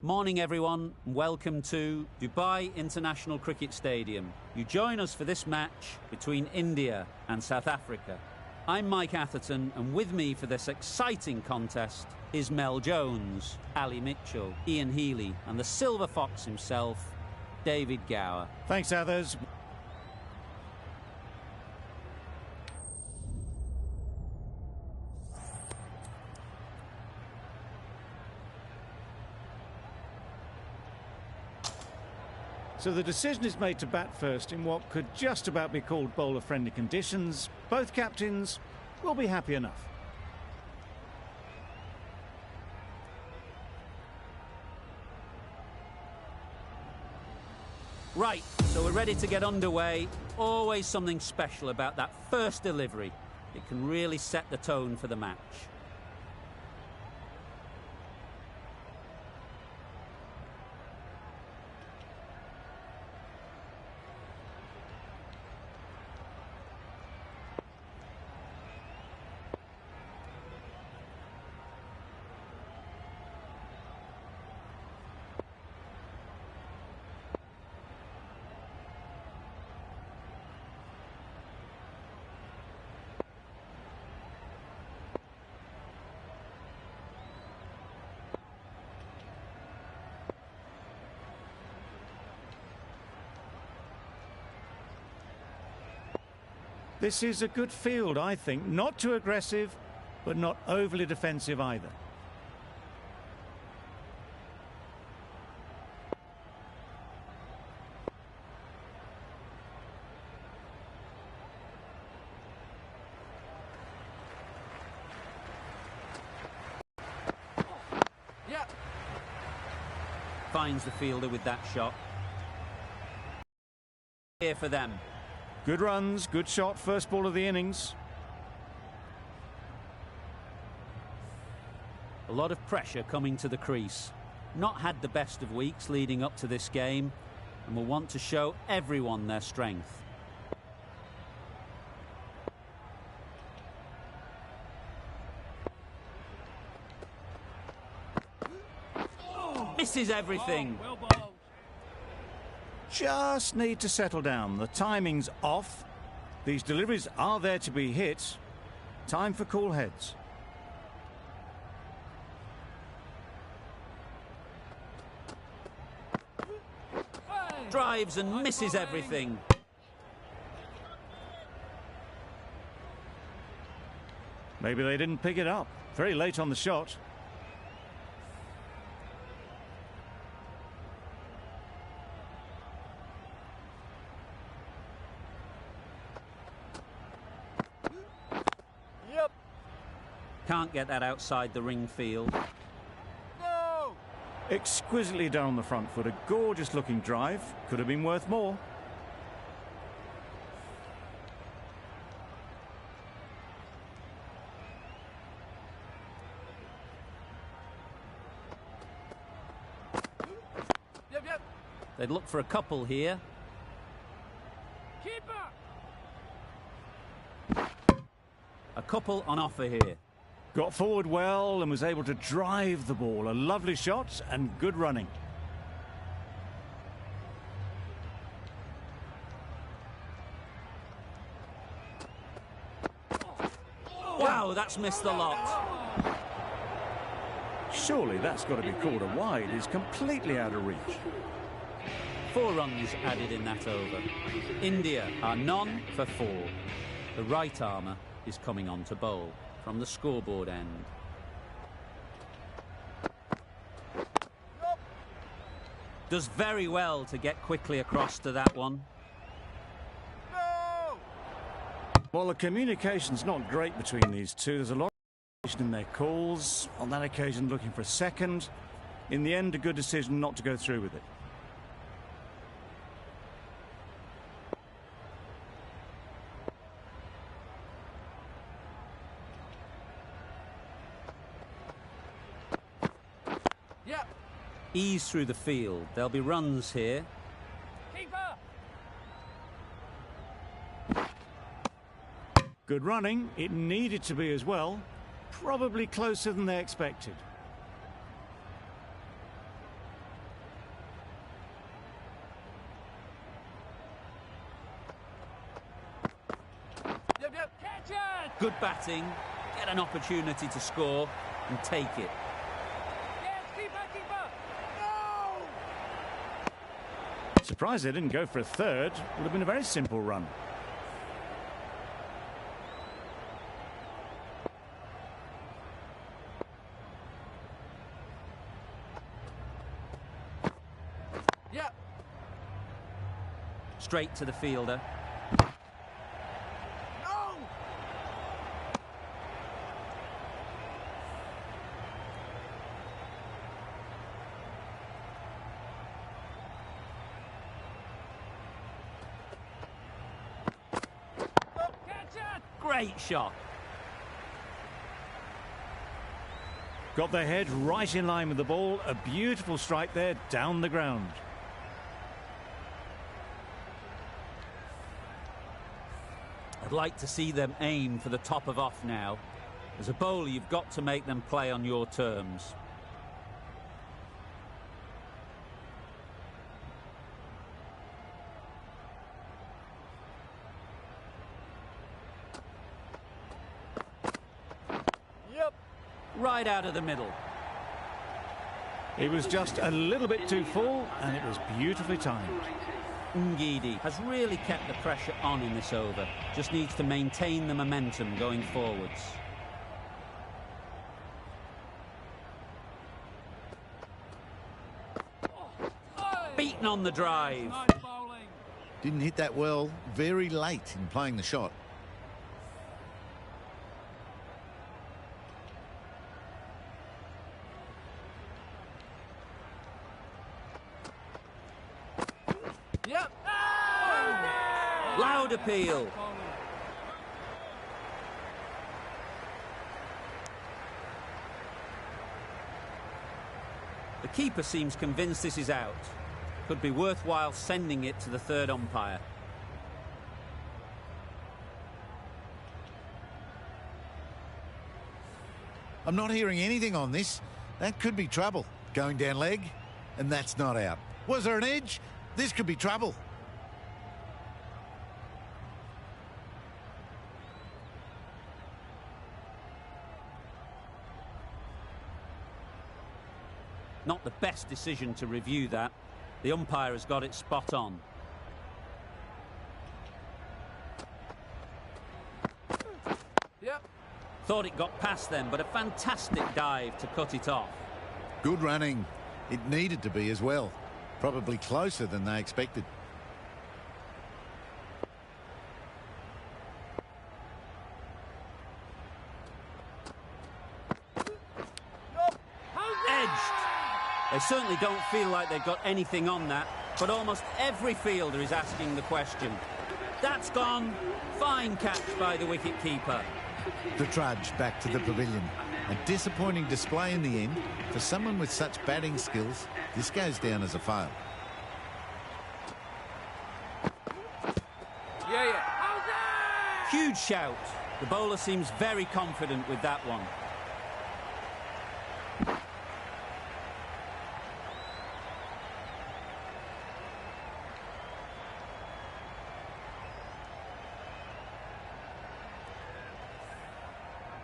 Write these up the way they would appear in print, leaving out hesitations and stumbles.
Morning everyone, and welcome to Dubai International Cricket Stadium. You join us for this match between India and South Africa. I'm Mike Atherton, and with me for this exciting contest is Mel Jones, Ali Mitchell, Ian Healy and the Silver Fox himself, David Gower. Thanks, Athers. So the decision is made to bat first in what could just about be called bowler-friendly conditions. Both captains will be happy enough. Right, so we're ready to get underway. Always something special about that first delivery. It can really set the tone for the match. This is a good field, I think. Not too aggressive, but not overly defensive either. Yeah. Finds the fielder with that shot. Here for them. Good runs, good shot, first ball of the innings. A lot of pressure coming to the crease. Not had the best of weeks leading up to this game, and will want to show everyone their strength. Misses everything. Just need to settle down. The timing's off. These deliveries are there to be hit. Time for cool heads. Drives and misses everything. Maybe they didn't pick it up. Very late on the shot. Can't get that outside the ring field. No! Exquisitely done on the front foot. A gorgeous looking drive. Could have been worth more. Yep. They'd look for a couple here. Keeper! A couple on offer here. Got forward well and was able to drive the ball. A lovely shot and good running. Wow, that's missed the lot. Surely that's got to be called a wide. It's completely out of reach. 4 runs added in that over. India are none for 4. The right armour is coming on to bowl from the scoreboard end. Does very well to get quickly across to that one. No! Well, the communication's not great between these two. There's a lot of in their calls. On that occasion, looking for a second. In the end, a good decision not to go through with it. Ease through the field. There'll be runs here. Keeper! Good running. It needed to be as well. Probably closer than they expected. Good batting, get an opportunity to score and take it. Surprised they didn't go for a third. Would have been a very simple run. Straight to the fielder. Great shot. Got their head right in line with the ball. A beautiful strike there down the ground. I'd like to see them aim for the top of off now. As a bowler, you've got to make them play on your terms. Right out of the middle. It was just a little bit too full, and it was beautifully timed. Gta5 has really kept the pressure on in this over. Just needs to maintain the momentum going forwards. Beaten on the drive. Didn't hit that well, very late in playing the shot. Loud appeal. The keeper seems convinced this is out. Could be worthwhile sending it to the third umpire. I'm not hearing anything on this. That could be trouble. Going down leg, and that's not out. Was there an edge? This could be trouble. Not the best decision to review that. The umpire has got it spot on. Thought it got past them, but a fantastic dive to cut it off. Good running. It needed to be as well. Probably closer than they expected. They certainly don't feel like they've got anything on that, but almost every fielder is asking the question. That's gone. Fine catch by the wicket-keeper. The trudge back to the pavilion. A disappointing display in the end. For someone with such batting skills, this goes down as a fail. Huge shout. The bowler seems very confident with that one.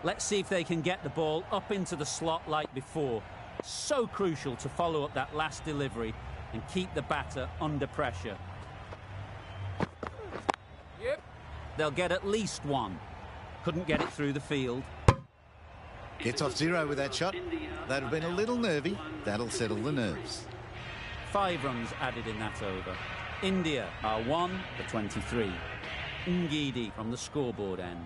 Let's see if they can get the ball up into the slot like before. So crucial to follow up that last delivery and keep the batter under pressure. They'll get at least one. Couldn't get it through the field. Gets off zero with that shot. That'd have been a little nervy. That'll settle the nerves. 5 runs added in that over. India are 1 for 23. Gta5 from the scoreboard end.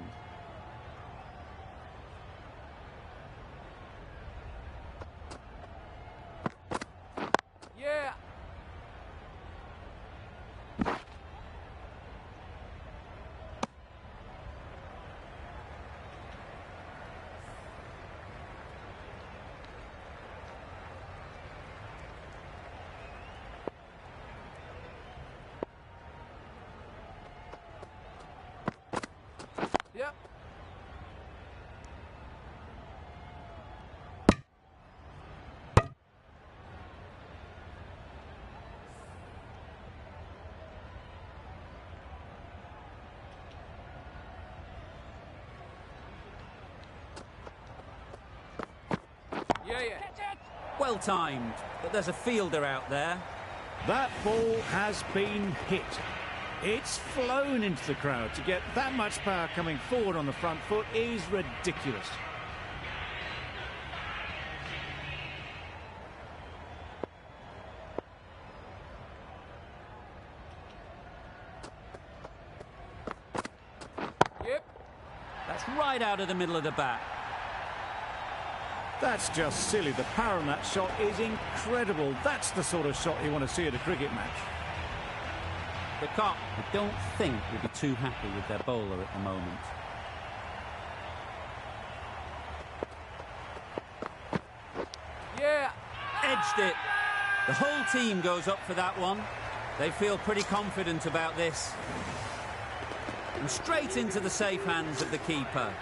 Well timed, but there's a fielder out there. That ball has been hit. It's flown into the crowd. To get that much power coming forward on the front foot is ridiculous. That's right out of the middle of the bat. That's just silly. The power on that shot is incredible. That's the sort of shot you want to see at a cricket match. The Cop, I don't think, will be too happy with their bowler at the moment. Edged it. The whole team goes up for that one. They feel pretty confident about this. And straight into the safe hands of the keeper.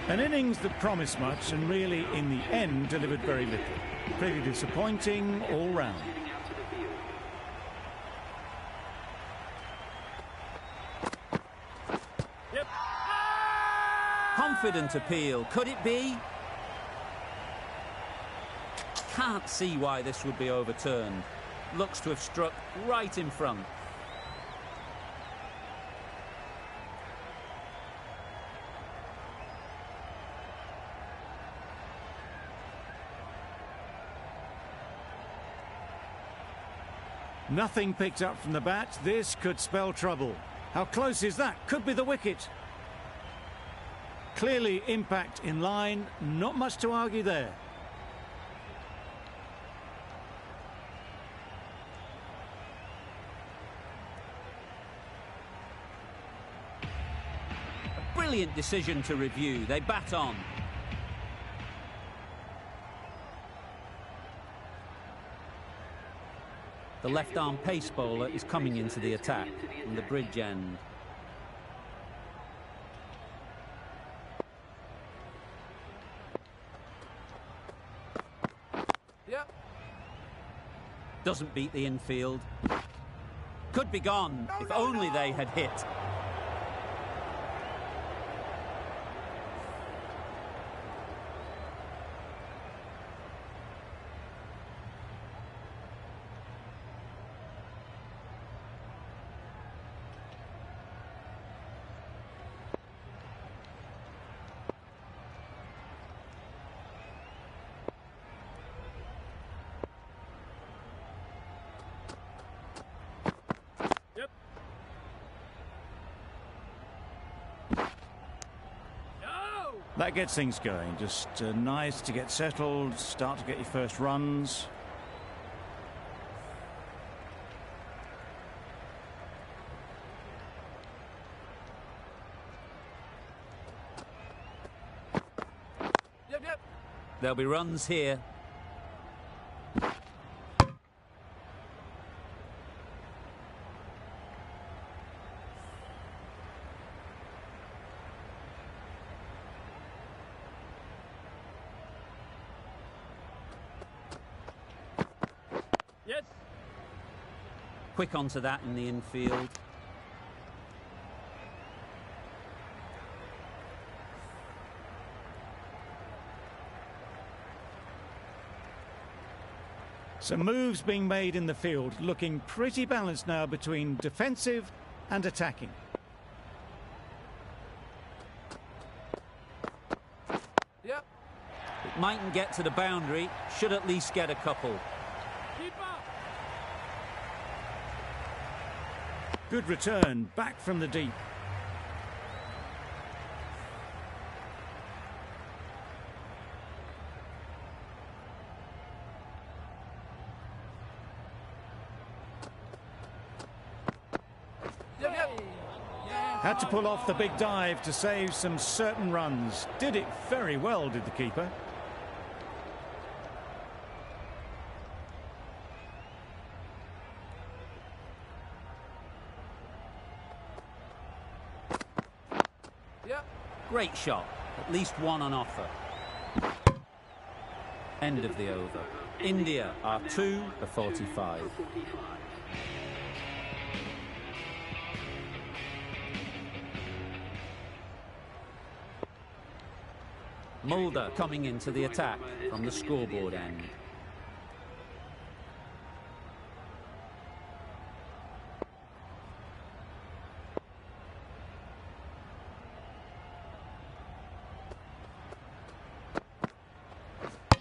An innings that promised much and really, in the end, delivered very little. Pretty disappointing all round. Confident appeal. Could it be? Can't see why this would be overturned. Looks to have struck right in front. Nothing picked up from the bat. This could spell trouble. How close is that? Could be the wicket. Clearly impact in line. Not much to argue there. A brilliant decision to review. They bat on. The left-arm pace bowler is coming into the attack from the bridge end. Doesn't beat the infield. Could be gone if only they had hit. That gets things going. Just nice to get settled, start to get your first runs. There'll be runs here. Quick onto that in the infield. Some moves being made in the field, looking pretty balanced now between defensive and attacking. It mightn't get to the boundary, should at least get a couple. Good return, back from the deep. Had to pull off the big dive to save some certain runs. Did it very well, did the keeper. Great shot. At least one on offer. End of the over. India are 2 for 45. Mulder coming into the attack from the scoreboard end.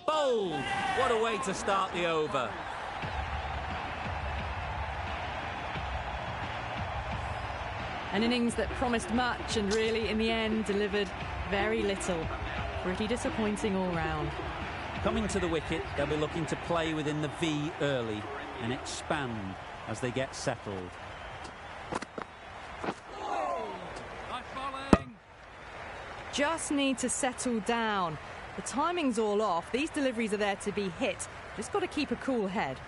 Bold! What a way to start the over. An innings that promised much and really, in the end, delivered very little. Pretty disappointing all round. Coming to the wicket, they'll be looking to play within the V early and expand as they get settled. Just need to settle down. The timing's all off. These deliveries are there to be hit. Just got to keep a cool head.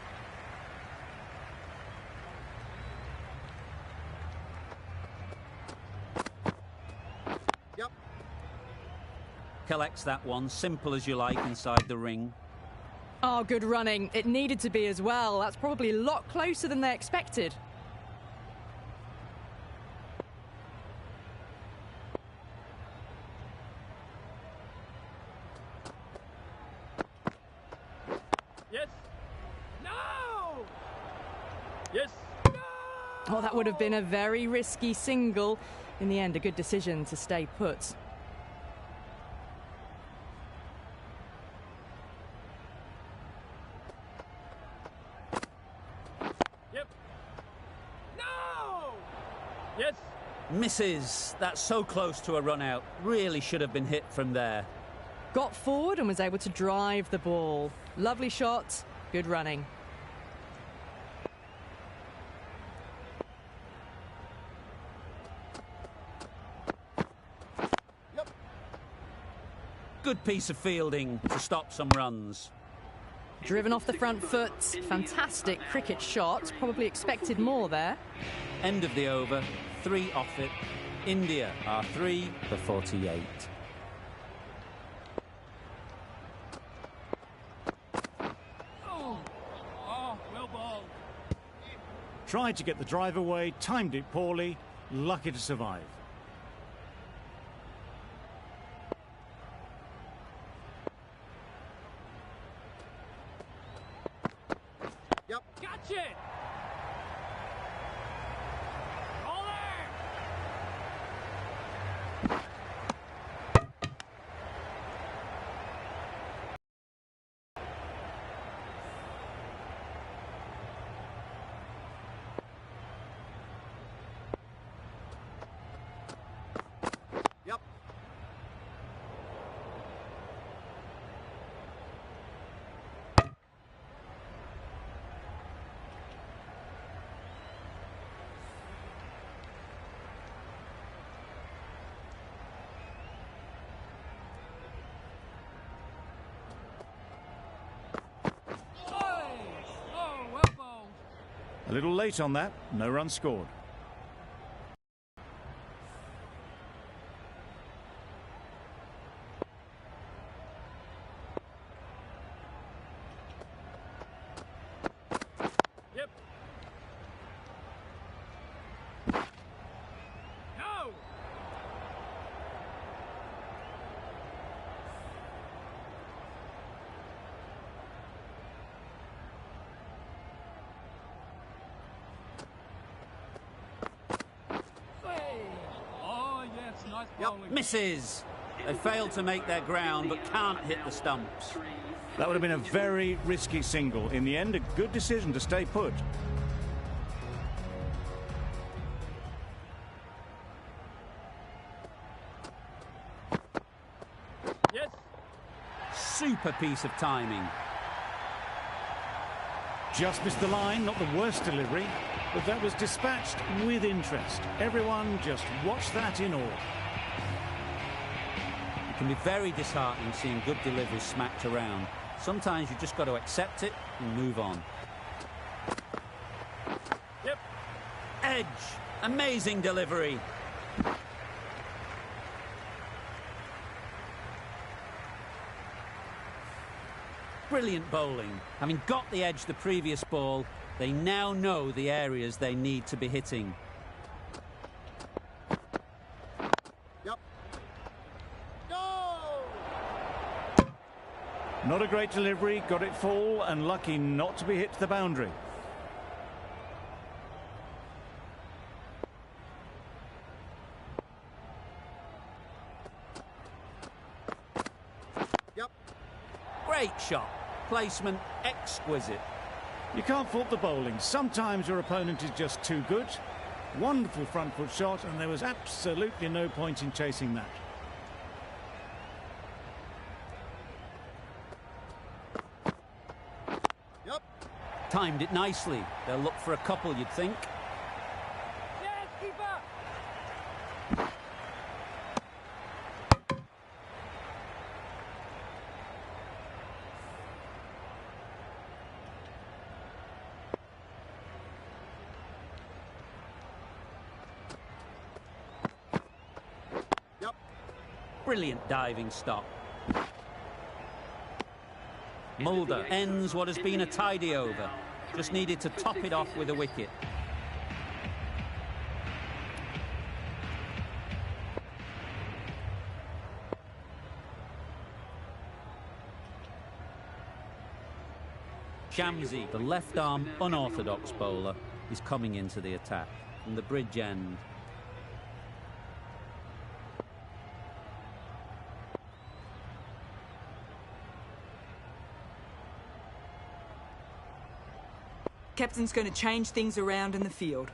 Collects that one, simple as you like, inside the ring. Oh, good running. It needed to be as well. That's probably a lot closer than they expected. Yes. No. Yes. No. Oh, that would have been a very risky single. In the end, a good decision to stay put. Yes. Misses. That's so close to a run out. Really should have been hit from there. Got forward and was able to drive the ball. Lovely shot. Good running. Yep. Good piece of fielding to stop some runs. Driven off the front foot. Fantastic cricket shot. Probably expected more there. End of the over. 3 off it. India are 3 for 48. Oh, well balled. Tried to get the drive away, timed it poorly, lucky to survive. Yep. Gotcha. Yep. A little late on that, no run scored. Yep. No. Oh, yes, nice bowling. Misses. They failed to make their ground but can't hit the stumps. That would have been a very risky single. In the end, a good decision to stay put. Yes. Super piece of timing. Just missed the line, not the worst delivery, but that was dispatched with interest. Everyone just watched that in awe. It can be very disheartening seeing good deliveries smacked around. Sometimes you just got to accept it and move on. Yep. Edge. Amazing delivery. Brilliant bowling. Having got the edge the previous ball, they now know the areas they need to be hitting. Yep. No! Not a great delivery, got it full and lucky not to be hit to the boundary. Great shot. Placement exquisite. You can't fault the bowling. Sometimes your opponent is just too good. Wonderful front foot shot, and there was absolutely no point in chasing that. Timed it nicely. They'll look for a couple, you'd think. Yes, keeper. Brilliant diving stop. Mulder ends what has been a tidy over. Just needed to top it off with a wicket. Shamsi, the left-arm unorthodox bowler, is coming into the attack from the bridge end. Captain's going to change things around in the field.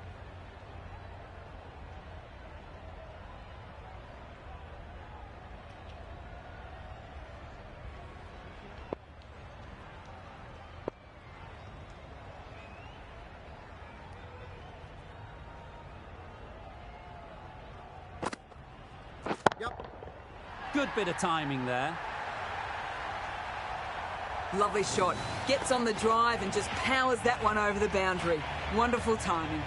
Good bit of timing there. Lovely shot. Gets on the drive and just powers that one over the boundary. Wonderful timing.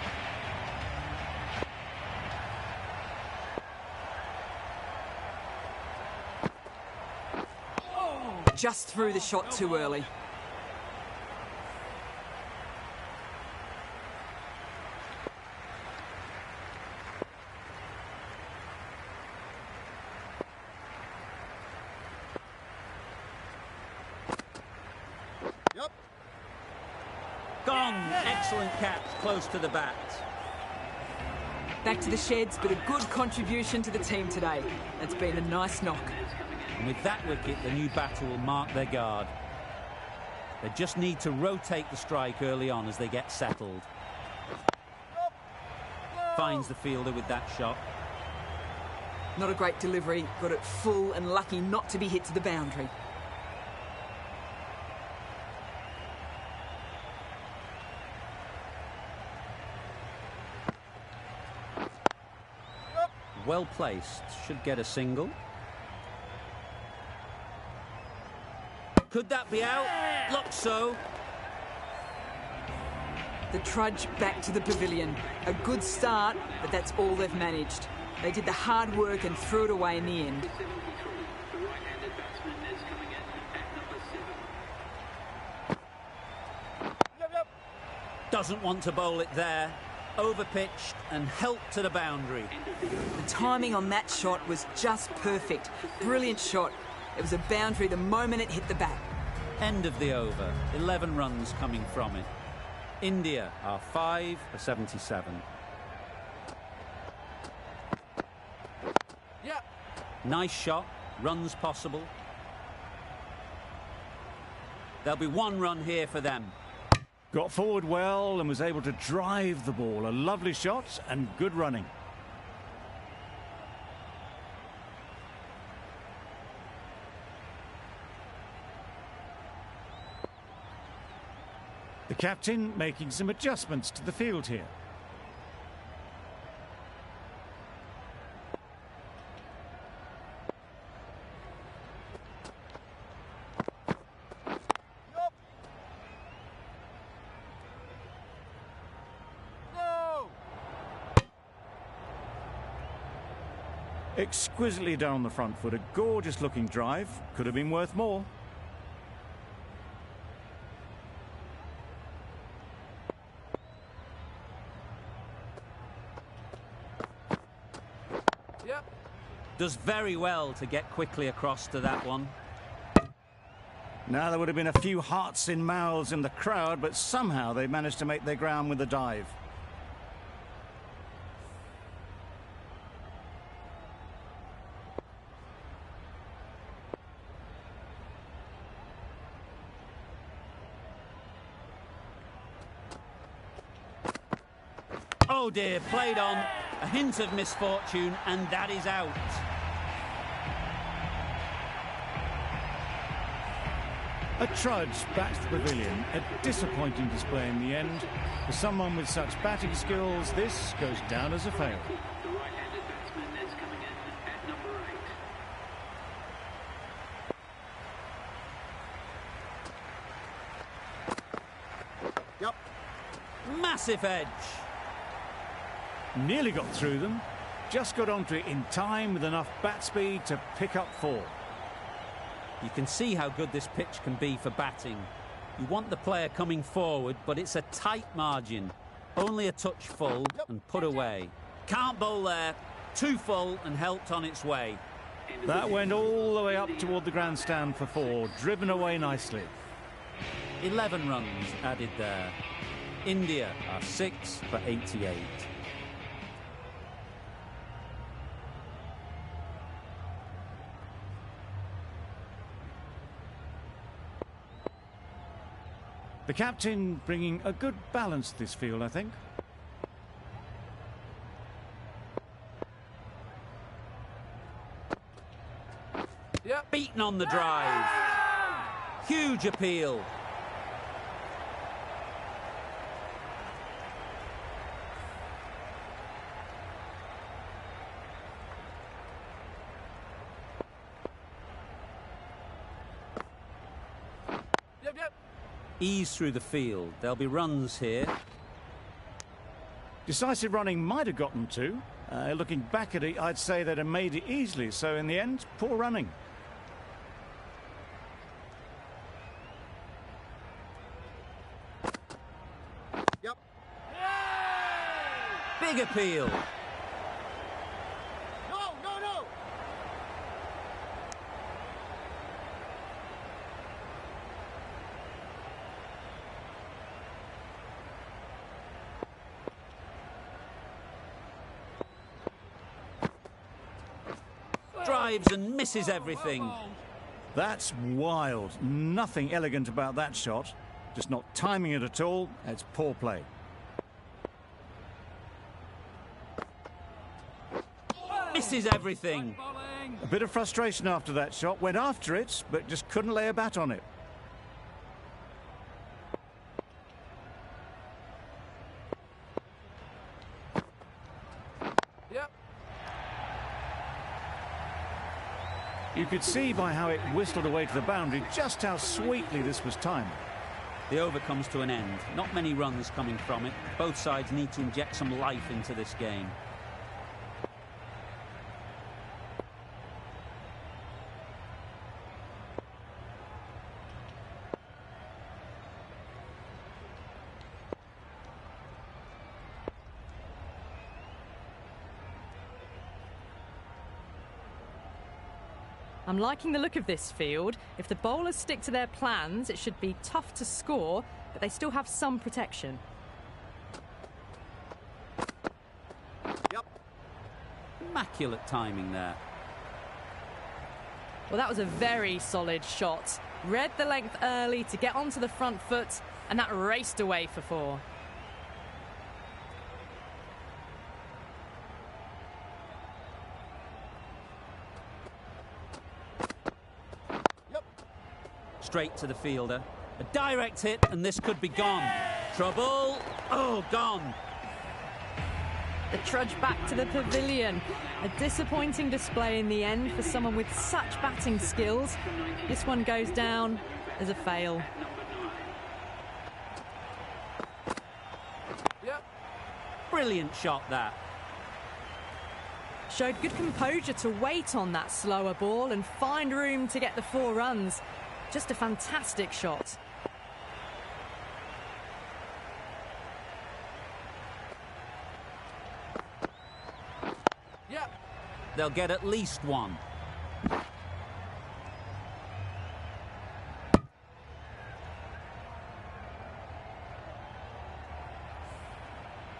Just threw the shot too early. Gone. Excellent catch, close to the bat. Back to the sheds, but a good contribution to the team today. That's been a nice knock. And with that wicket, the new batter will mark their guard. They just need to rotate the strike early on as they get settled. Finds the fielder with that shot. Not a great delivery, got it full and lucky not to be hit to the boundary. Well placed, should get a single. Could that be out? Looks so. The trudge back to the pavilion. A good start, but that's all they've managed. They did the hard work and threw it away in the end. Doesn't want to bowl it there. Overpitched and helped to the boundary. The timing on that shot was just perfect. Brilliant shot. It was a boundary the moment it hit the bat. End of the over. 11 runs coming from it. India are 5 for 77. Nice shot. Runs possible. There'll be one run here for them. Got forward well and was able to drive the ball. A lovely shot and good running. The captain making some adjustments to the field here. Exquisitely done on the front foot. A gorgeous looking drive. Could have been worth more. Does very well to get quickly across to that one. Now, there would have been a few hearts in mouths in the crowd, but somehow they managed to make their ground with a dive. Oh dear, played on. A hint of misfortune, and that is out. A trudge back to the pavilion, a disappointing display in the end. For someone with such batting skills, this goes down as a fail. The right-handed batsman is coming in at number 8. Yep. Massive edge. Nearly got through them, just got onto it in time with enough bat speed to pick up 4. You can see how good this pitch can be for batting. You want the player coming forward, but it's a tight margin. Only a touch full and put away. Can't bowl there. Too full and helped on its way. That went all the way up toward the grandstand for 4, driven away nicely. 11 runs added there. India are 6 for 88. The captain bringing a good balance to this field, I think. Yep. Beaten on the drive. Huge appeal. Ease through the field. There'll be runs here. Decisive running might have gotten 2. Looking back at it, I'd say they'd have made it easily. So in the end, poor running. Yep. Big appeal. No. Drives and misses everything. That's wild. Nothing elegant about that shot. Just not timing it at all. It's poor play. Misses everything. A bit of frustration after that shot. Went after it, but just couldn't lay a bat on it. You could see by how it whistled away to the boundary just how sweetly this was timed. The over comes to an end. Not many runs coming from it. Both sides need to inject some life into this game. I'm liking the look of this field. If the bowlers stick to their plans, it should be tough to score, but they still have some protection. Yep. Immaculate timing there. Well, that was a very solid shot. Read the length early to get onto the front foot, and that raced away for 4. Straight to the fielder. A direct hit, and this could be gone. Trouble. Oh, gone. The trudge back to the pavilion. A disappointing display in the end for someone with such batting skills. This one goes down as a fail. Yep. Brilliant shot, that. Showed good composure to wait on that slower ball and find room to get the 4 runs. Just a fantastic shot. Yep. They'll get at least 1.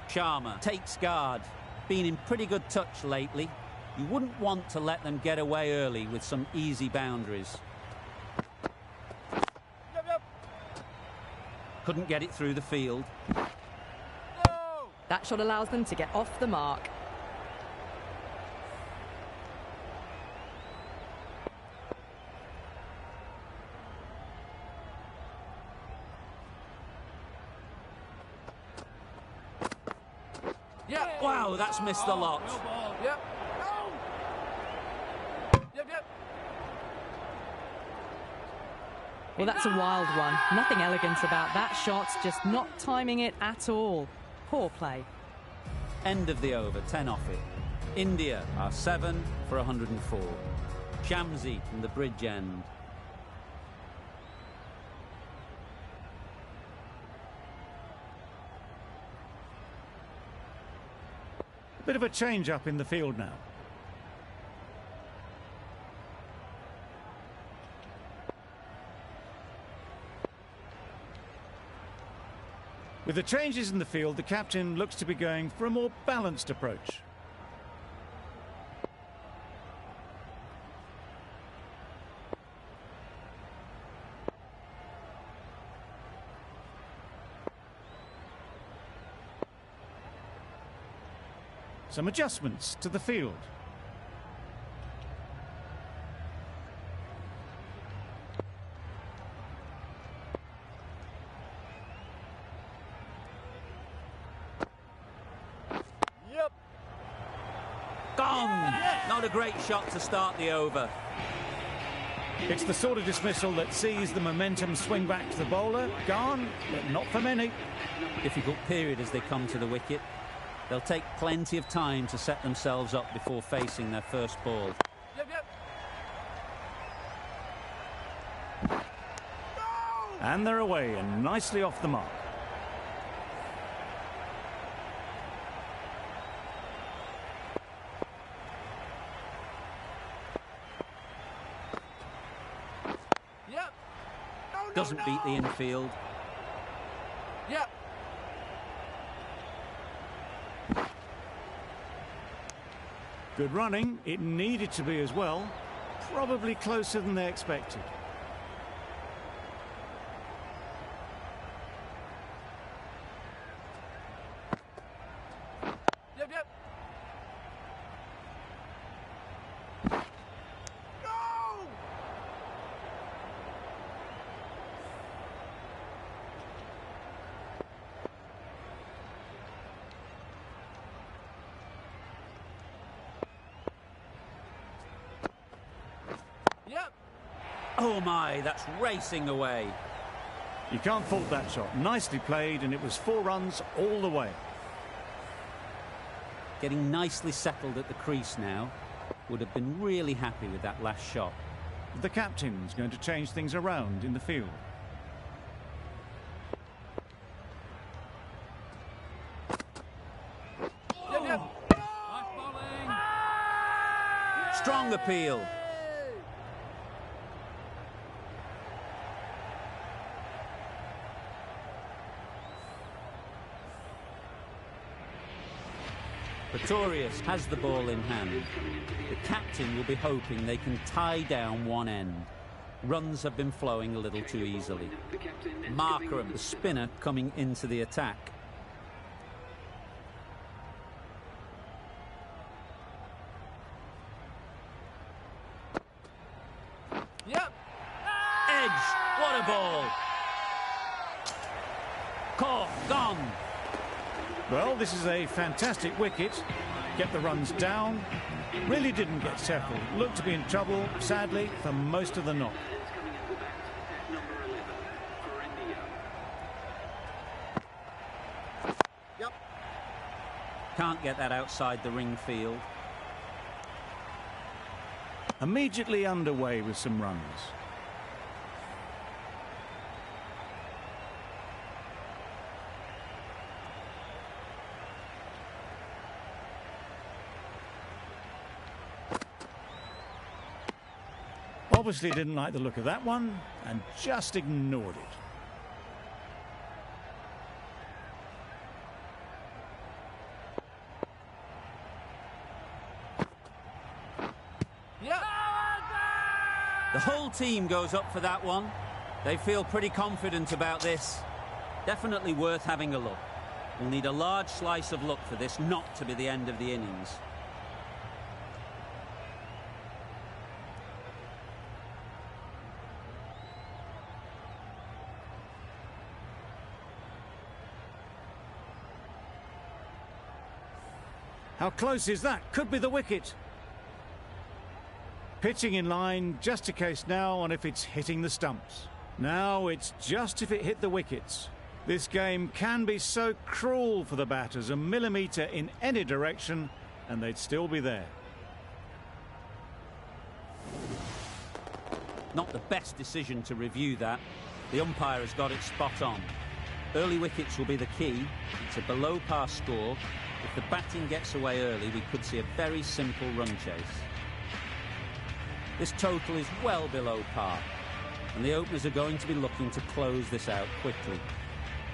Sharma takes guard. Been in pretty good touch lately. You wouldn't want to let them get away early with some easy boundaries. Couldn't get it through the field. That shot allows them to get off the mark. Yeah. Wow, that's missed the lot. Yep. Yep. Well, that's a wild one. Nothing elegant about that shot, just not timing it at all. Poor play. End of the over, 10 off it. India are 7 for 104. Shamsi from the bridge end. Bit of a change up in the field now. With the changes in the field, the captain looks to be going for a more balanced approach. Some adjustments to the field. Yep. Gone! Not a great shot to start the over. It's the sort of dismissal that sees the momentum swing back to the bowler. Gone, but not for many. Difficult period as they come to the wicket. They'll take plenty of time to set themselves up before facing their first ball. Yep. And they're away and nicely off the mark. Yep. Doesn't beat the infield. Yep. Good running. It needed to be as well. Probably closer than they expected. Yep. Yep. Oh my, that's racing away. You can't fault that shot. Nicely played, and it was 4 runs all the way. Getting nicely settled at the crease now. Would have been really happy with that last shot. The captain's going to change things around in the field. Yep. Strong appeal. Pretorius has the ball in hand. The captain will be hoping they can tie down one end. Runs have been flowing a little too easily. Markram, the spinner, coming into the attack. Yep. Edge, what a ball! Caught, gone. Well, this is a fantastic wicket. Get the runs down. Really didn't get settled. Looked to be in trouble, sadly, for most of the knock. Yep. Can't get that outside the ring field. Immediately underway with some runs. Obviously didn't like the look of that one and just ignored it. Yep. The whole team goes up for that one. They feel pretty confident about this. Definitely worth having a look. We'll need a large slice of luck for this not to be the end of the innings. How close is that? Could be the wicket. Pitching in line, just a case now on if it's hitting the stumps. Now it's just if it hit the wickets. This game can be so cruel for the batters. A millimetre in any direction and they'd still be there. Not the best decision to review that. The umpire has got it spot on. Early wickets will be the key. It's a below par score. If the batting gets away early, we could see a very simple run chase. This total is well below par, and the openers are going to be looking to close this out quickly.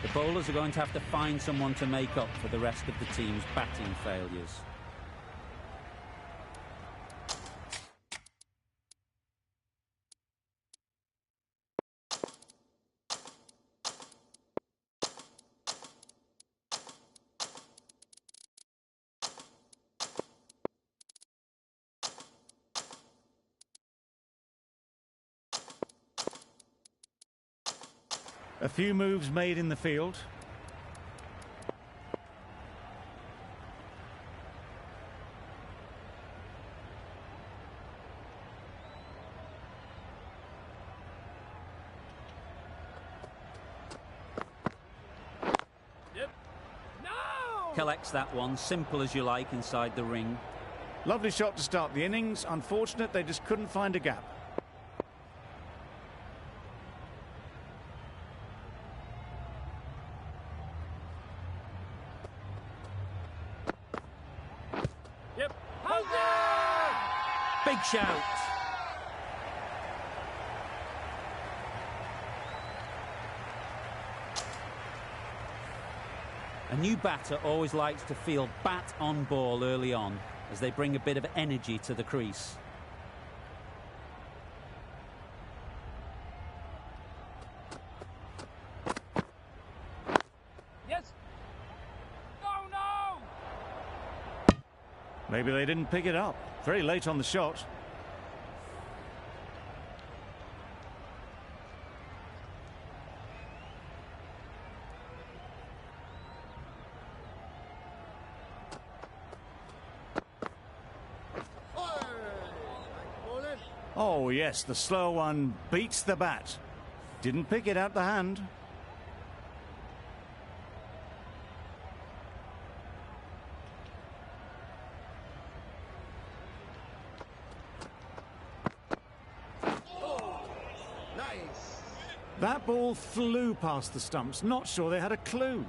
The bowlers are going to have to find someone to make up for the rest of the team's batting failures. A few moves made in the field. Yep. No! Collects that one, simple as you like, inside the ring. Lovely shot to start the innings. Unfortunate they just couldn't find a gap. Big shout. A new batter always likes to feel bat on ball early on, as they bring a bit of energy to the crease. Yes. Oh no! Maybe they didn't pick it up. Very late on the shot. Oh yes, the slow one beats the bat. Didn't pick it out the hand. That ball flew past the stumps. Not sure they had a clue.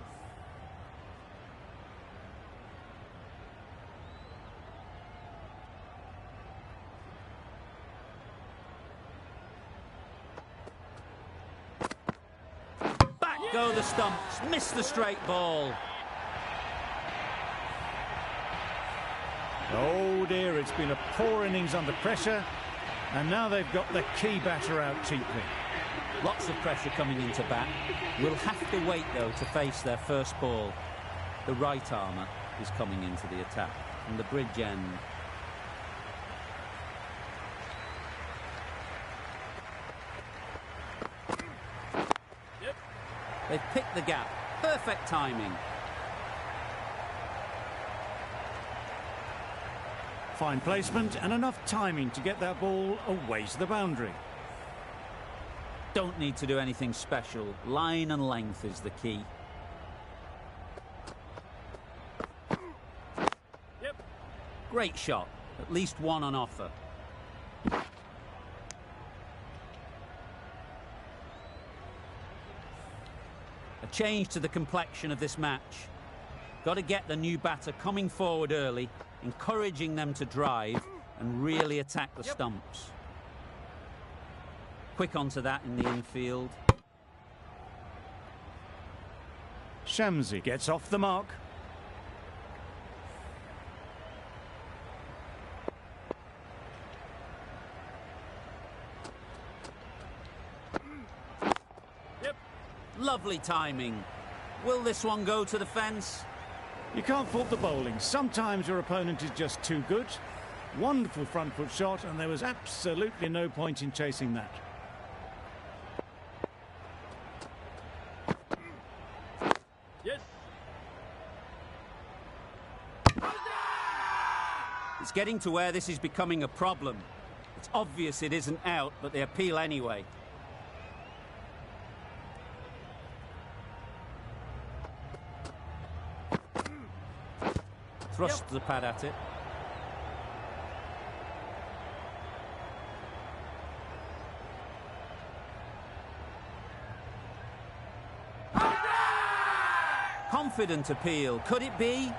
Back go the stumps. Missed the straight ball. Oh dear, it's been a poor innings under pressure. And now they've got the key batter out cheaply. Lots of pressure coming into bat. We'll have to wait, though, to face their first ball. The right armour is coming into the attack from the bridge end. Yep. They've picked the gap. Perfect timing. Fine placement and enough timing to get that ball away to the boundary. Don't need to do anything special. Line and length is the key. Yep. Great shot. At least one on offer. A change to the complexion of this match. Got to get the new batter coming forward early, encouraging them to drive and really attack the stumps. Quick onto that in the infield. Shamsi gets off the mark. Lovely timing. Will this one go to the fence? You can't fault the bowling. Sometimes your opponent is just too good. Wonderful front foot shot, and there was absolutely no point in chasing that. Yes. It's getting to where this is becoming a problem. It's obvious it isn't out, but they appeal anyway. Thrust the pad at it. Confident appeal. Could it be?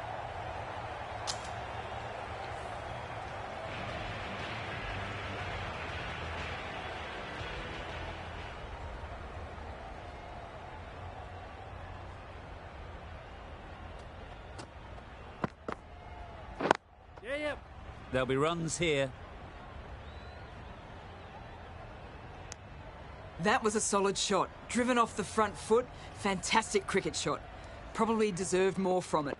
Yeah. There'll be runs here. That was a solid shot. Driven off the front foot. Fantastic cricket shot. Probably deserved more from it.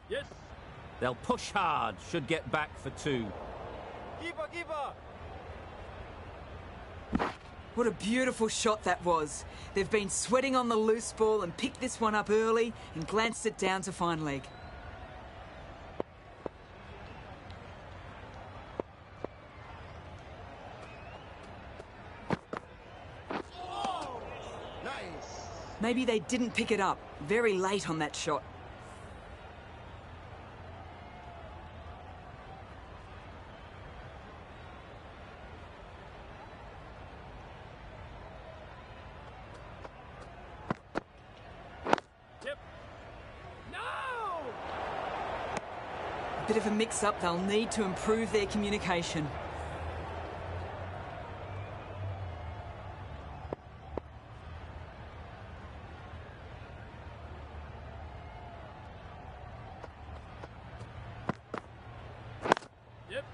Yes. They'll push hard. Should get back for 2. Keeper. What a beautiful shot that was. They've been sweating on the loose ball and picked this one up early and glanced it down to fine leg. Maybe they didn't pick it up. Very late on that shot. Yep. No! A bit of a mix-up. They'll need to improve their communication. Yep.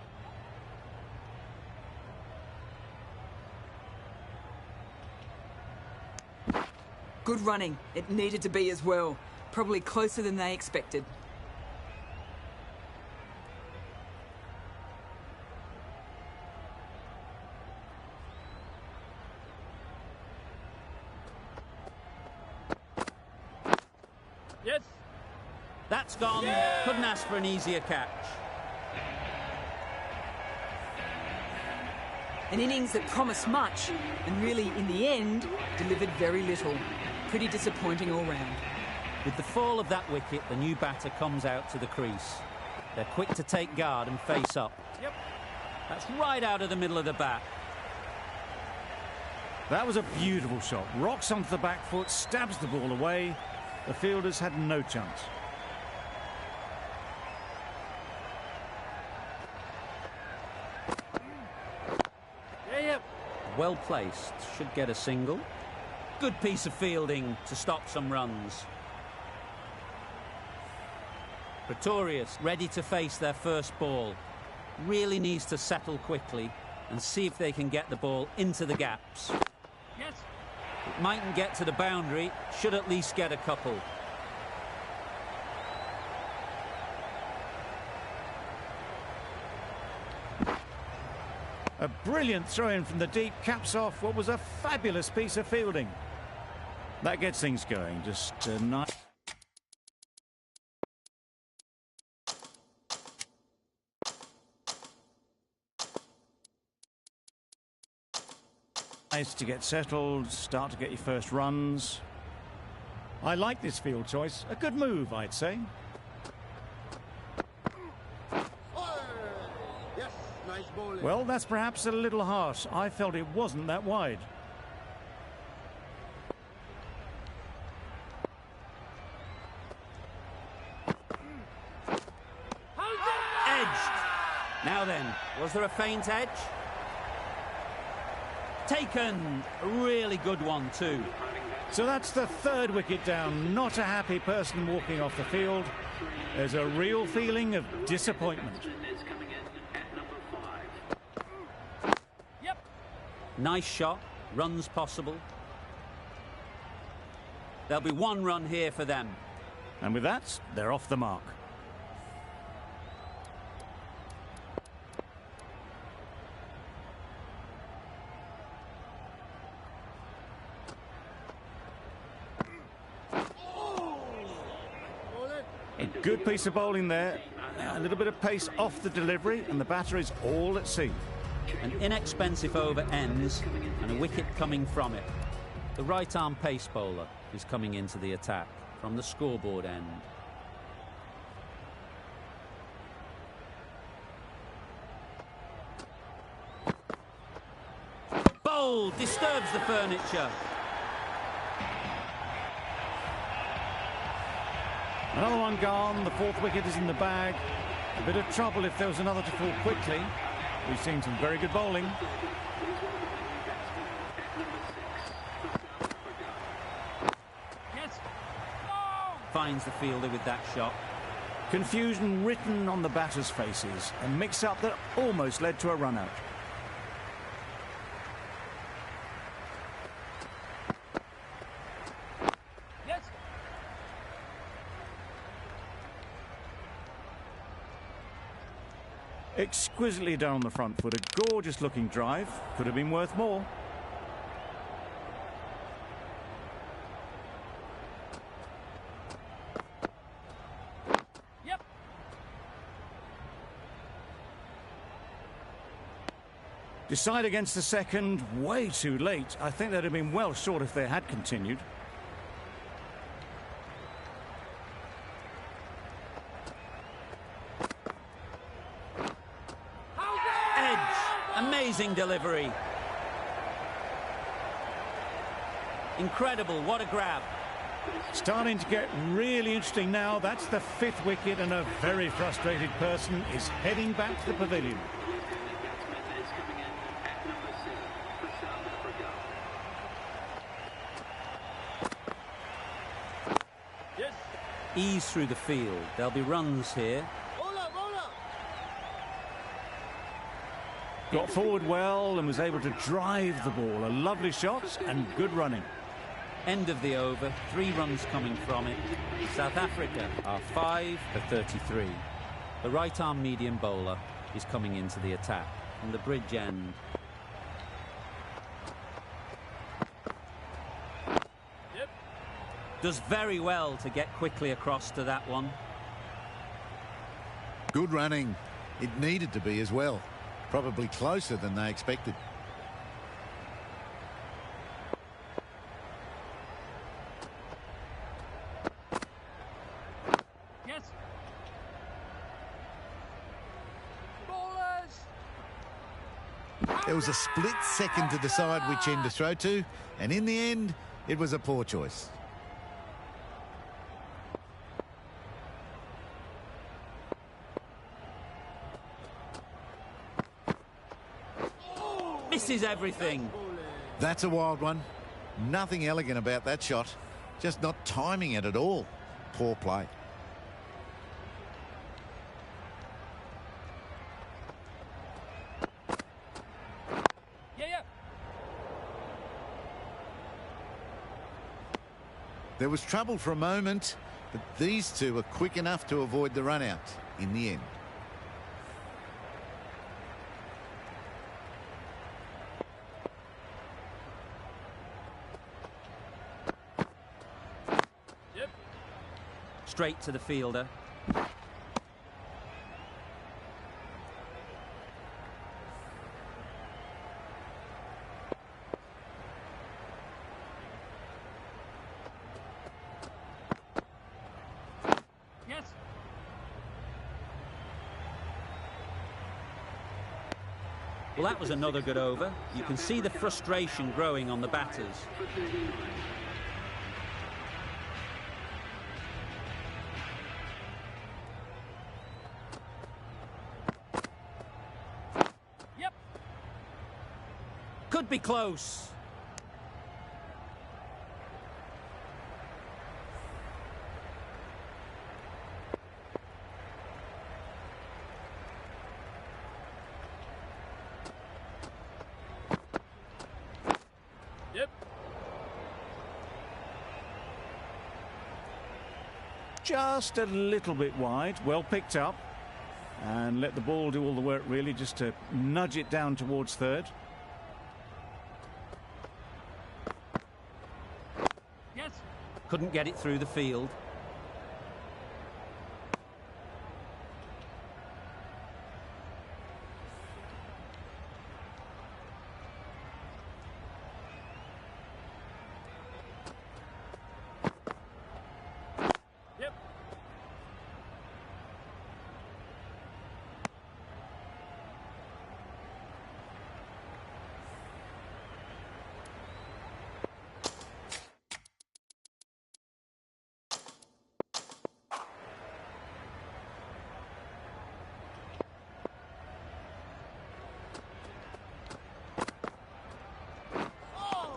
Good running. It needed to be as well. Probably closer than they expected. Yes. That's gone. Couldn't ask for an easier catch. An innings that promised much and really, in the end, delivered very little. Pretty disappointing all round. With the fall of that wicket, the new batter comes out to the crease. They're quick to take guard and face up. Yep. That's right out of the middle of the bat. That was a beautiful shot. Rocks onto the back foot, stabs the ball away. The fielders had no chance. Yep. Well placed. Should get a single. Good piece of fielding to stop some runs. Pretorius ready to face their first ball. Really needs to settle quickly and see if they can get the ball into the gaps. Yes. It mightn't get to the boundary, should at least get a couple. A brilliant throw-in from the deep caps off what was a fabulous piece of fielding. That gets things going. Just nice. Nice to get settled, start to get your first runs. I like this field choice. A good move, I'd say. Well, that's perhaps a little harsh. I felt it wasn't that wide. Edged. Now then, was there a feint edge? Taken. A really good one too. So that's the third wicket down. Not a happy person walking off the field. There's a real feeling of disappointment. Minutes coming in at number 5. Yep. Nice shot. Runs possible. There'll be one run here for them. And with that, they're off the mark. A good piece of bowling there. A little bit of pace off the delivery, and the batter is all at sea. An inexpensive over ends and a wicket coming from it. The right-arm pace bowler is coming into the attack from the scoreboard end. Bold! Disturbs the furniture. Another one gone. The fourth wicket is in the bag. A bit of trouble if there was another to fall quickly. We've seen some very good bowling. Yes. No. Finds the fielder with that shot. Confusion written on the batters' faces. A mix-up that almost led to a run-out. Yes. Exquisitely done on the front foot. A gorgeous-looking drive. Could have been worth more. Yep. Decide against the second. Way too late. I think they'd have been well short if they had continued. Amazing delivery. Incredible, what a grab. Starting to get really interesting now. That's the fifth wicket, and a very frustrated person is heading back to the pavilion. Batsman is coming in at number 6 for South Africa. Yes. Ease through the field. There'll be runs here. Bowler, bowler. Got forward well and was able to drive the ball. A lovely shot and good running. End of the over. 3 runs coming from it. South Africa are 5 for 33. The right-arm medium bowler is coming into the attack from the bridge end. Yep. Does very well to get quickly across to that one. Good running. It needed to be as well. Probably closer than they expected. Yes. Bowlers. There was a split second to decide which end to throw to, and in the end, it was a poor choice. Misses everything. That's a wild one. Nothing elegant about that shot. Just not timing it at all. Poor play. Yeah, yeah. There was trouble for a moment, but these two were quick enough to avoid the run-out in the end. Yep. Straight to the fielder. Yes. Well, that was another good over. You can see the frustration growing on the batters. For 39. Yep. Could be close. just a little bit wide. Well picked up. And let the ball do all the work, really, just to nudge it down towards third. Yes. Couldn't get it through the field. Yep.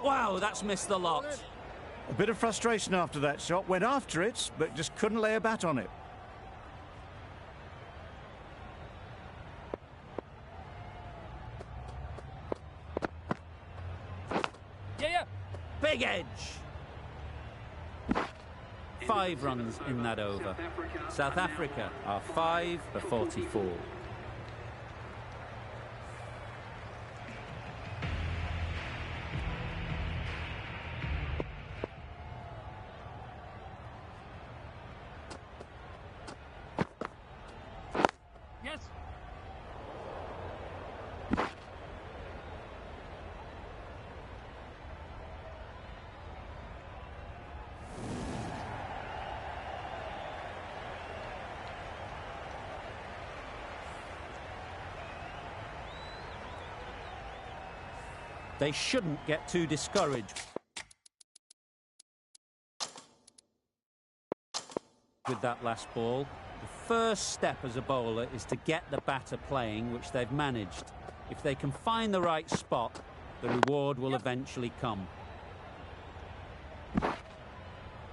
Wow, that's missed the lot. A bit of frustration after that shot. Went after it, but just couldn't lay a bat on it. Yeah, yeah. Big edge. 5 runs in that over. South Africa are 5 for 44. Yes. They shouldn't get too discouraged with that last ball. The first step as a bowler is to get the batter playing, which they've managed. If they can find the right spot, the reward will eventually come.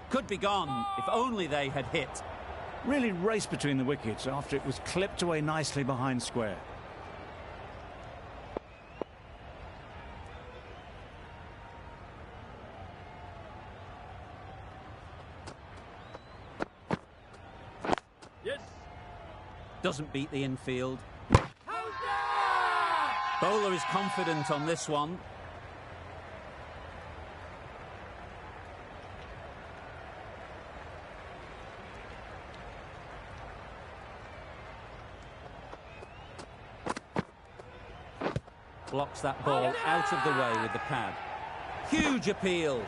Could be gone if only they had hit. Really raced between the wickets after it was clipped away nicely behind square. Yes. Doesn't beat the infield. Bowler is confident on this one. Blocks that ball out of the way with the pad. Huge appeal.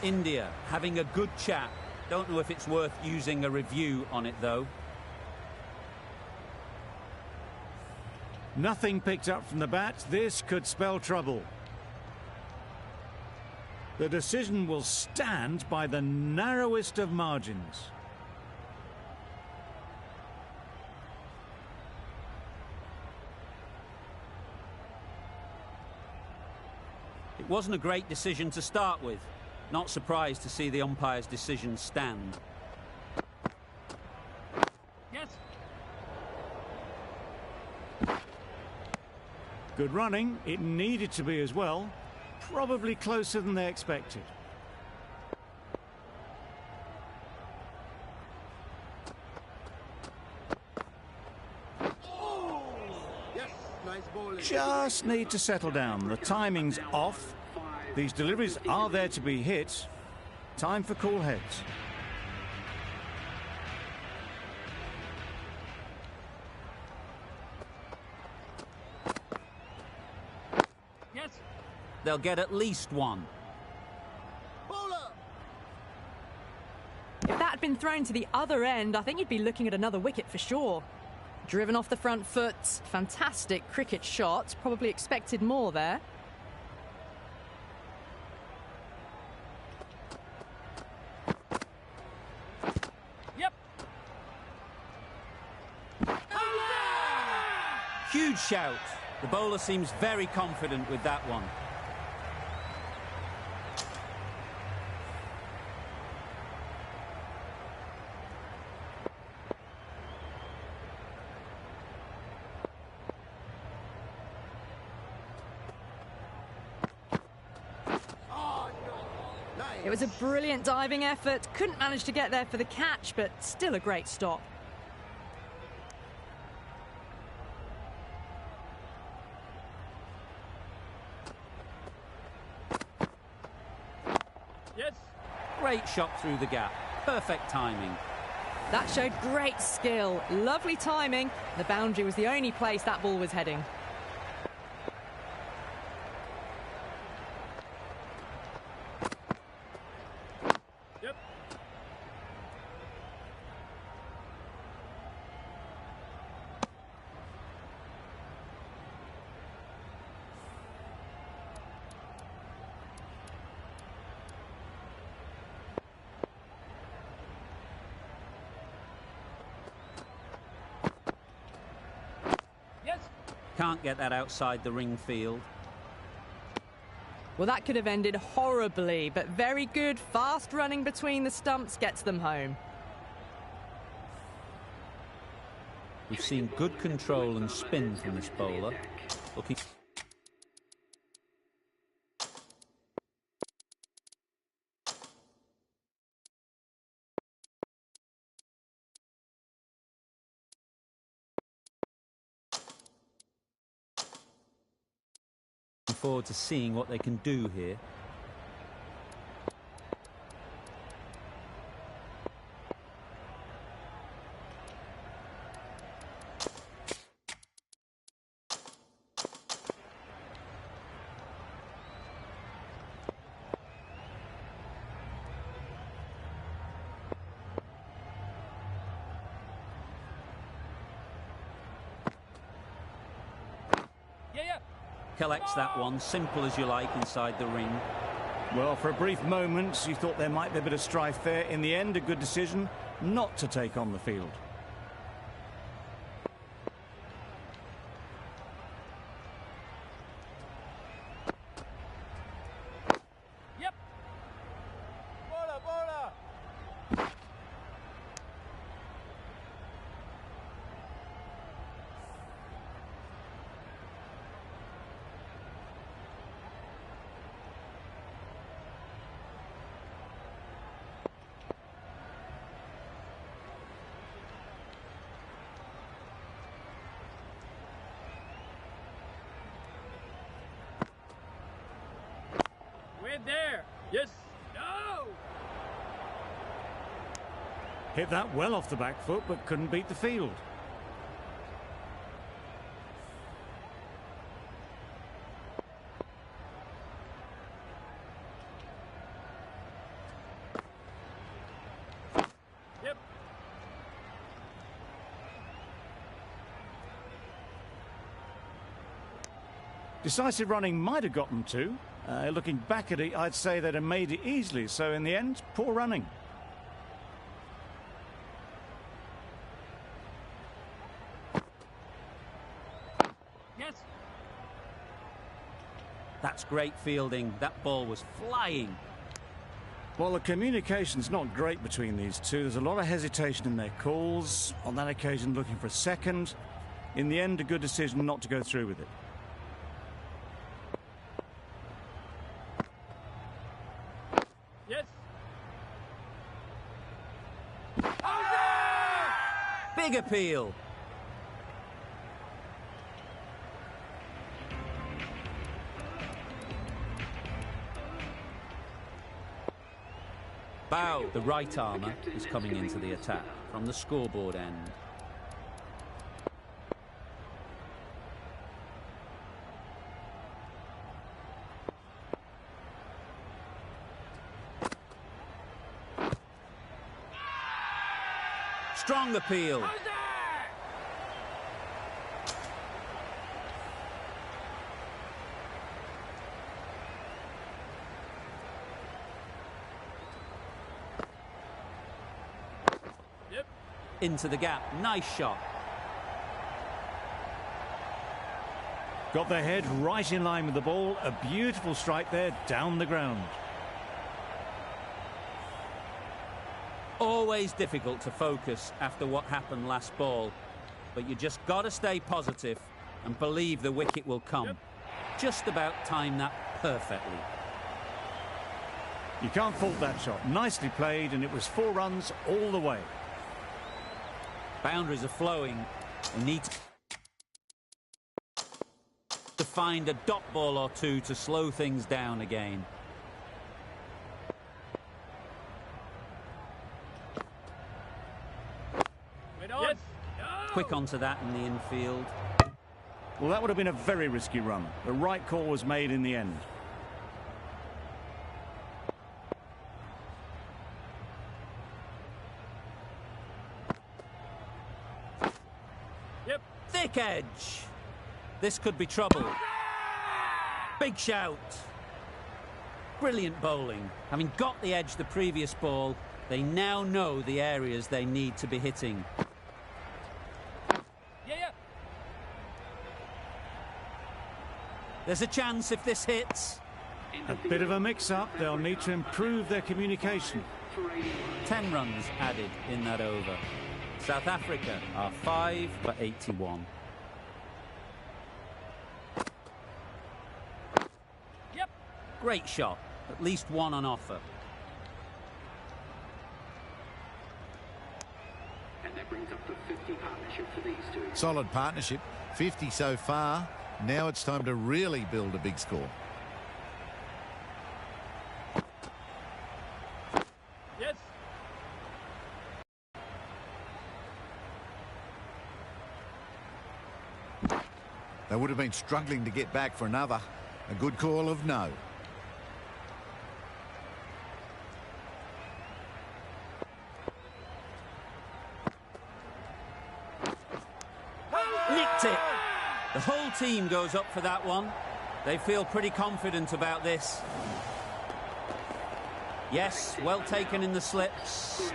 India having a good chat. Don't know if it's worth using a review on it, though. Nothing picked up from the bat. This could spell trouble. The decision will stand by the narrowest of margins. It wasn't a great decision to start with. Not surprised to see the umpire's decision stand. Yes. Good running. It needed to be as well. Probably closer than they expected. Just need to settle down. The timing's off. These deliveries are there to be hit. Time for cool heads. Yes. They'll get at least one. If that had been thrown to the other end, I think you'd be looking at another wicket for sure. Driven off the front foot, fantastic cricket shot. Probably expected more there. Yep. Huge shout. The bowler seems very confident with that one. It was a brilliant diving effort. Couldn't manage to get there for the catch, but still a great stop. Yes. Great shot through the gap. Perfect timing. That showed great skill. Lovely timing. The boundary was the only place that ball was heading. Yep. Yes. Can't get that outside the ring field. Well, that could have ended horribly, but very good. Fast running between the stumps gets them home. We've seen good control and spin from this bowler. Looking forward to seeing what they can do here. Yeah. Collects that one, simple as you like, inside the ring. Well, for a brief moment, you thought there might be a bit of strife there. In the end, a good decision not to take on the field. Yep. We're there. Yes. No. Hit that well off the back foot, but couldn't beat the field. Yep. Decisive running might have gotten two. Looking back at it, I'd say they'd have made it easily. So in the end, poor running. Yes. That's great fielding. That ball was flying. Well, the communication's not great between these two. There's a lot of hesitation in their calls. On that occasion, looking for a second. In the end, a good decision not to go through with it. Yes. Big appeal. Bow, the right armour, is coming into the attack from the scoreboard end. Strong appeal. Yep. Into the gap. Nice shot. Got their head right in line with the ball. A beautiful strike there down the ground. Always difficult to focus after what happened last ball, but you just got to stay positive and believe the wicket will come. Yep. Just about timed that perfectly. You can't fault that shot. Nicely played, and it was 4 runs all the way. Boundaries are flowing. They need to find a dot ball or two to slow things down again. Yes. Quick onto that in the infield. Well, that would have been a very risky run. The right call was made in the end. Yep. Thick edge. This could be trouble. Big shout. Brilliant bowling. Having got the edge the previous ball, they now know the areas they need to be hitting. Yeah. There's a chance if this hits. A bit of a mix-up. They'll need to improve their communication. 10 runs added in that over. South Africa are 5 for 81. Yep. Great shot. At least one on offer. And that brings up the 50 partnership for these two. Solid partnership. 50 so far. Now it's time to really build a big score. Yes. They would have been struggling to get back for another. A good call of no. Nicked it. The whole team goes up for that one. They feel pretty confident about this. Yes, well taken in the slips.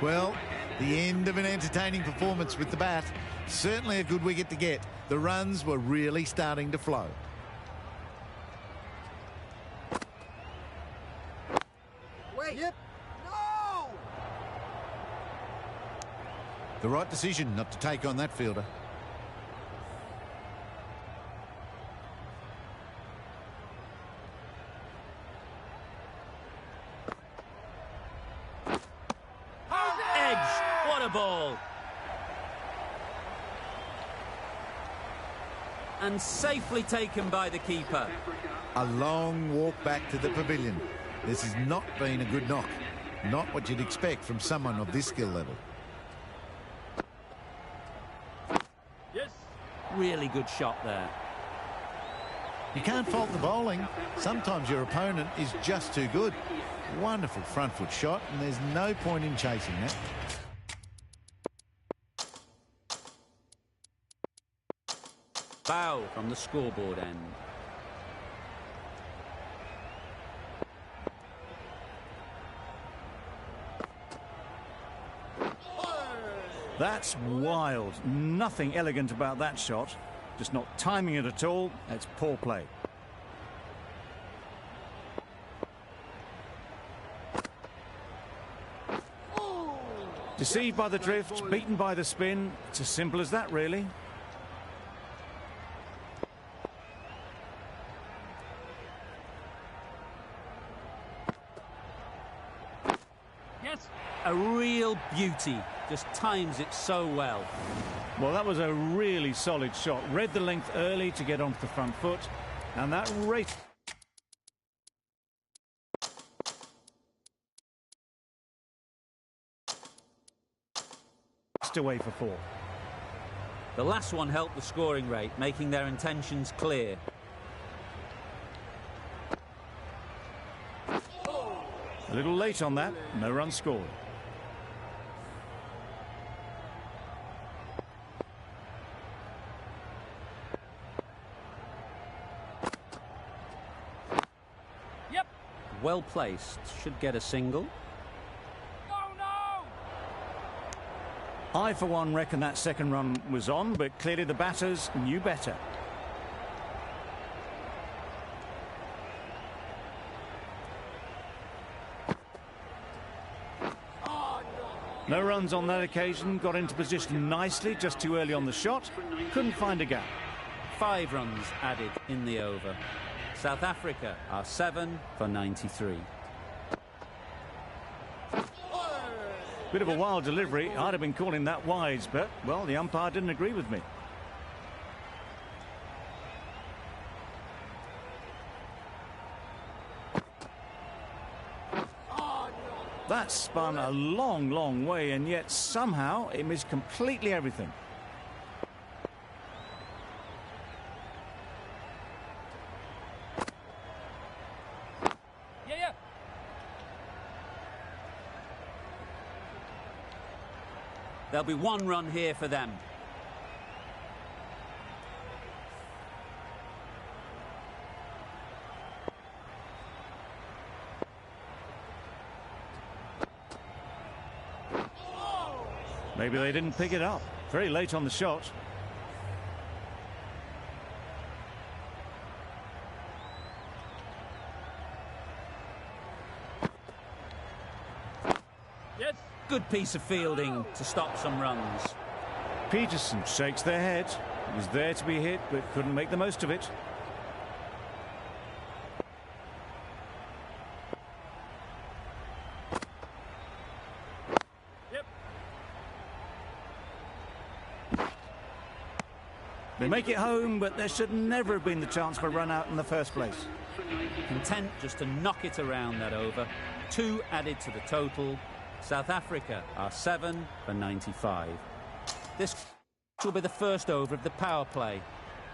Well, the end of an entertaining performance with the bat. Certainly a good wicket to get. The runs were really starting to flow. Wait. Yep. No! The right decision not to take on that fielder. Edge. What a ball. And safely taken by the keeper. A long walk back to the pavilion. This has not been a good knock. Not what you'd expect from someone of this skill level. Yes. Really good shot there. You can't fault the bowling. Sometimes your opponent is just too good. Wonderful front foot shot, and there's no point in chasing that. Bow from the scoreboard end. That's wild. Nothing elegant about that shot. Just not timing it at all. It's poor play. Deceived by the drift, beaten by the spin. It's as simple as that, really. Yes. A real beauty. Just times it so well. Well, that was a really solid shot. Read the length early to get onto the front foot. And that raced away for 4. The last one helped the scoring rate, making their intentions clear. A little late on that. No run scored. Yep. Well placed. Should get a single. I, for one, reckon that second run was on, but clearly the batters knew better. No runs on that occasion. Got into position nicely, just too early on the shot. Couldn't find a gap. 5 runs added in the over. South Africa are 7 for 93. Bit of a wild delivery. I'd have been calling that wise, but, well, the umpire didn't agree with me. That spun a long, long way, and yet somehow it missed completely everything. Yeah, yeah. There'll be one run here for them. Maybe they didn't pick it up. Very late on the shot. Yes. Good piece of fielding to stop some runs. Peterson shakes their head. He was there to be hit, but couldn't make the most of it. Yep. They make it home, but there should never have been the chance for a run out in the first place. Content just to knock it around that over. 2 added to the total. South Africa are 7 for 95. This will be the first over of the power play.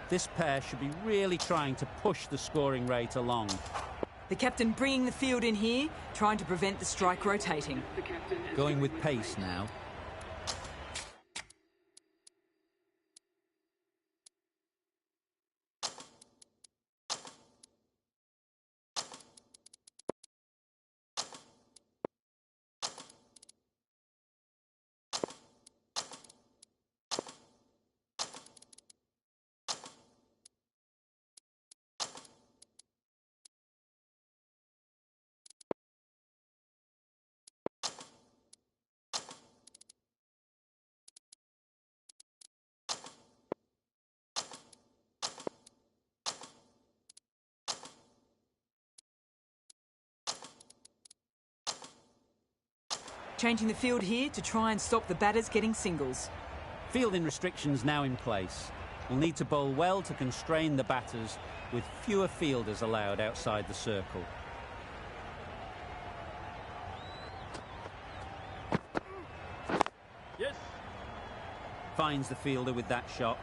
This pair should be really trying to push the scoring rate along. The captain bringing the field in here, trying to prevent the strike rotating. Going with pace now. Changing the field here to try and stop the batters getting singles. Fielding restrictions now in place. We'll need to bowl well to constrain the batters with fewer fielders allowed outside the circle. Yes. Finds the fielder with that shot.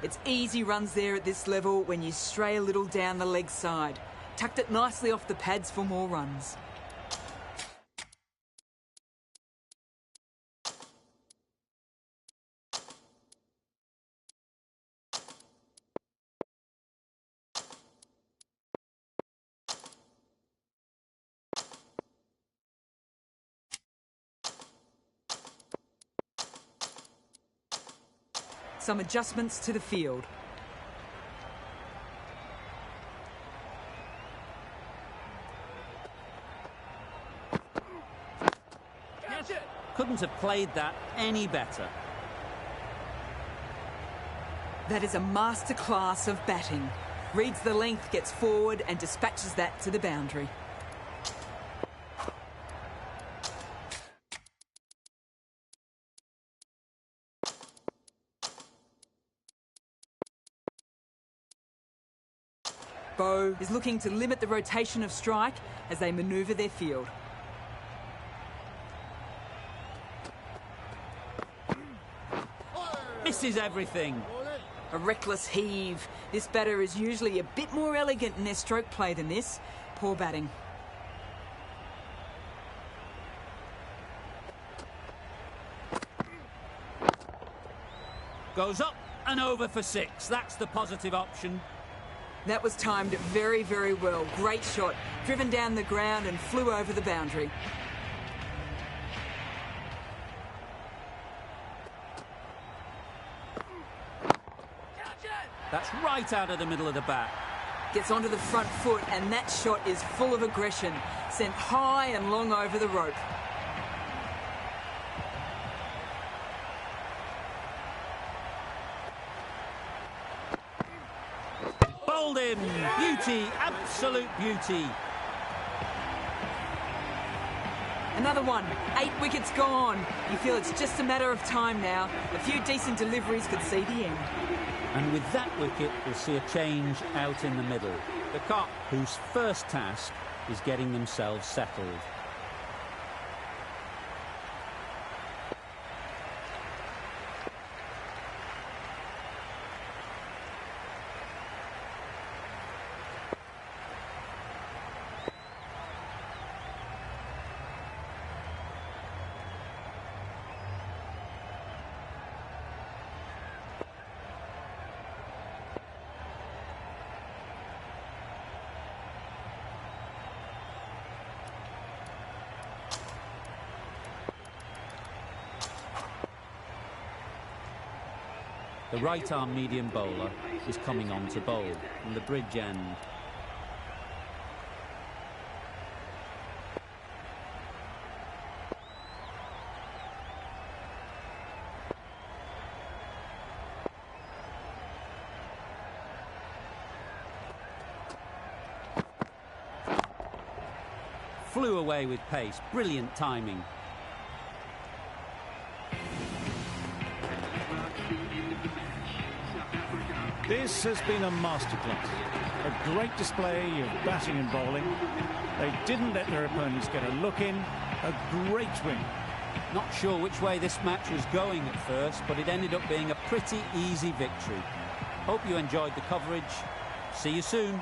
It's easy runs there at this level when you stray a little down the leg side. Tucked it nicely off the pads for more runs. Some adjustments to the field. Catch it. Couldn't have played that any better. That is a masterclass of batting. Reads the length, gets forward and dispatches that to the boundary. Bow is looking to limit the rotation of strike as they manoeuvre their field. Misses everything. A reckless heave. This batter is usually a bit more elegant in their stroke play than this. Poor batting. Goes up and over for 6. That's the positive option. That was timed very, very well. Great shot. Driven down the ground and flew over the boundary. That's right out of the middle of the bat. Gets onto the front foot and that shot is full of aggression. Sent high and long over the rope. Bowled him. Beauty. Absolute beauty. Another one. 8 wickets gone. You feel it's just a matter of time now. A few decent deliveries could see the end. And with that wicket, we'll see a change out in the middle. The Cop, whose first task is getting themselves settled. The right-arm medium bowler is coming on to bowl from the bridge end. Flew away with pace, brilliant timing. This has been a masterclass. A great display of batting and bowling. They didn't let their opponents get a look in. A great win. Not sure which way this match was going at first, but it ended up being a pretty easy victory. Hope you enjoyed the coverage. See you soon.